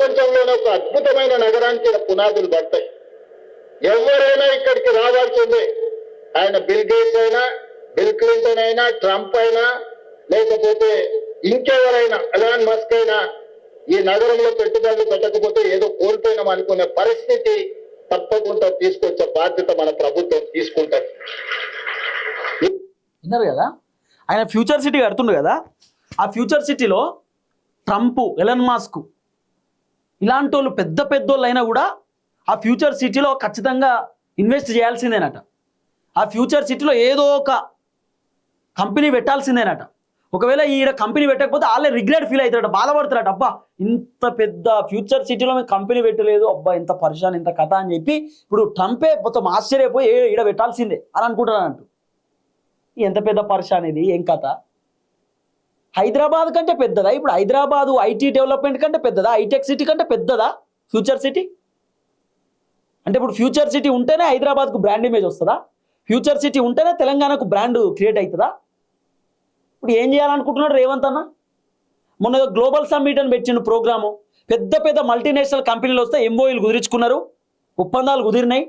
ప్రపంచంలోనే ఒక అద్భుతమైన నగరానికి పునాదులు పడతాయి. ఎవరైనా ఇక్కడికి రావాల్సిందే. ఆయన బిల్ గేట్స్ అయినా, బిల్ క్లింటన్ అయినా, ట్రంప్ అయినా, లేకపోతే ఇంకెవరైనా ఎలాన్ మస్క్ అయినా ఈ నగరంలో పెట్టుబడులు పెట్టకపోతే ఏదో కోల్పోయినాం అనుకునే పరిస్థితి తప్పకుండా తీసుకొచ్చే బాధ్యత మన ప్రభుత్వం తీసుకుంటారు. విన్నారు కదా, ఆయన ఫ్యూచర్ సిటీ కడుతుండు కదా, ఆ ఫ్యూచర్ సిటీలో ట్రంప్, ఎలన్ మస్క్ ఇలాంటి వాళ్ళు పెద్ద పెద్దోళ్ళు అయినా కూడా ఆ ఫ్యూచర్ సిటీలో ఖచ్చితంగా ఇన్వెస్ట్ చేయాల్సిందేనట. ఆ ఫ్యూచర్ సిటీలో ఏదో ఒక కంపెనీ పెట్టాల్సిందేనట. ఒకవేళ ఈడ కంపెనీ పెట్టకపోతే వాళ్ళే రిగ్రెట్ ఫీల్ అవుతారట, బాధపడతారట. అబ్బా ఇంత పెద్ద ఫ్యూచర్ సిటీలో మేము కంపెనీ పెట్టలేదు, అబ్బా ఇంత పరిశాన్ ఇంత కథ అని చెప్పి ఇప్పుడు ట్రంపే మొత్తం ఆశ్చర్యపోయి ఈడ పెట్టాల్సిందే అని అనుకుంటారంటూ. ఎంత పెద్ద పరిశాన్ ఇది, ఏం కథ? హైదరాబాద్ కంటే పెద్దదా ఇప్పుడు? హైదరాబాదు ఐటీ డెవలప్మెంట్ కంటే పెద్దదా? హైటెక్ సిటీ కంటే పెద్దదా ఫ్యూచర్ సిటీ? అంటే ఇప్పుడు ఫ్యూచర్ సిటీ ఉంటేనే హైదరాబాద్కు బ్రాండ్ ఇమేజ్ వస్తుందా? ఫ్యూచర్ సిటీ ఉంటేనే తెలంగాణకు బ్రాండ్ క్రియేట్ అవుతుందా? ఇప్పుడు ఏం చేయాలనుకుంటున్నాడు రేవంత్ అన్న? మొన్న గ్లోబల్ సమ్మిట్ అని పెట్టిన ప్రోగ్రాము, పెద్ద పెద్ద మల్టీనేషనల్ కంపెనీలు వస్తే ఎంఓఈలు కుదిరించుకున్నారు, ఒప్పందాలు కుదిరినాయి,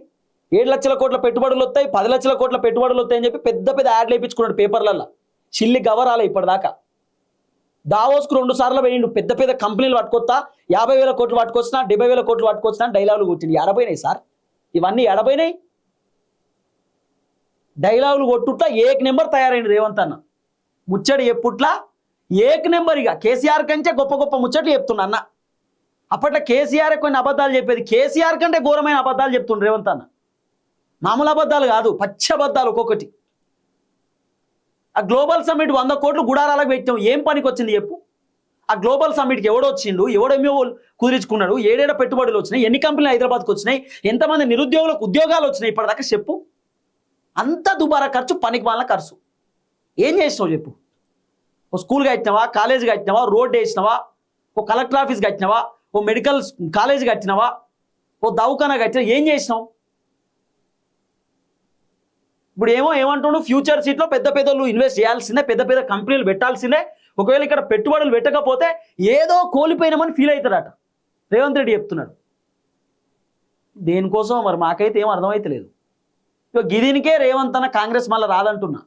7 లక్షల కోట్ల పెట్టుబడులు వస్తాయి, 10 లక్షల కోట్ల పెట్టుబడులు వస్తాయని చెప్పి పెద్ద పెద్ద యాడ్లు వేయించుకున్నాడు పేపర్లలో. చిల్లి గవరాలే ఇప్పటిదాకా. దావోస్కు 2 సార్లు పోయిండు, పెద్ద పెద్ద కంపెనీలు పట్టుకొస్తా, 50,000 కోట్లు పట్టుకొచ్చినా, 70,000 కోట్లు పట్టుకొచ్చినా డైలాగులు కొట్టింది. ఎడపోయినాయి సార్ ఇవన్నీ? ఎడపోయినాయి డైలాగులు కొట్టుట్లా ఏక్ నెంబర్ తయారైంది రేవంత్ అన్న. ముచ్చడి ఎప్పుట్లా ఏక్ నెంబర్. ఇక కేసీఆర్ కంటే గొప్ప గొప్ప ముచ్చట్లు చెప్తున్నా అన్న. అప్పట్లో కేసీఆర్ కొన్ని అబద్ధాలు చెప్పేది, కేసీఆర్ కంటే ఘోరమైన అబద్ధాలు చెప్తుండ్రు రేవంత్ అన్న. మామూలు అబద్ధాలు కాదు, పచ్చి అబద్ధాలు ఒక్కొక్కటి. ఆ గ్లోబల్ సమ్మిట్ 100 కోట్లు గుడారాలకు పెట్టాం, ఏం పనికి వచ్చింది చెప్పు? ఆ గ్లోబల్ సమ్మిట్కి ఎవడు వచ్చిండు, ఎవడేమో కుదిరించుకున్నాడు, ఏడేడ పెట్టుబడులు వచ్చినాయి, ఎన్ని కంపెనీలు హైదరాబాద్కి వచ్చినాయి, ఎంతమంది నిరుద్యోగులకు ఉద్యోగాలు వచ్చినాయి ఇప్పటిదాకా చెప్పు? అంత దుబారా ఖర్చు, పనికి వాళ్ళ ఖర్చు. ఏం చేసినావు చెప్పు? ఓ స్కూల్ కట్టినావా, కాలేజ్ కట్టినావా, రోడ్ వేసినావా, ఓ కలెక్టర్ ఆఫీస్ కట్టినావా, ఓ మెడికల్ కాలేజ్ కట్టినావా, ఓ దవాఖానా కట్టినావా? ఏం చేసినావు? ఇప్పుడు ఏమంటుండు, ఫ్యూచర్ సిటీలో పెద్ద పెద్దలు ఇన్వెస్ట్ చేయాల్సిందే, పెద్ద పెద్ద కంపెనీలు పెట్టాల్సిందే. ఒకవేళ ఇక్కడ పెట్టుబడులు పెట్టకపోతే ఏదో కోల్పోయినామని ఫీల్ అవుతారట రేవంత్ రెడ్డి చెప్తున్నాడు. దేనికోసం మరి మాకైతే ఏం అర్థమైతే లేదు. ఇక గిదీనికే రేవంత్ అన్న కాంగ్రెస్ మళ్ళీ రాదంటున్నా.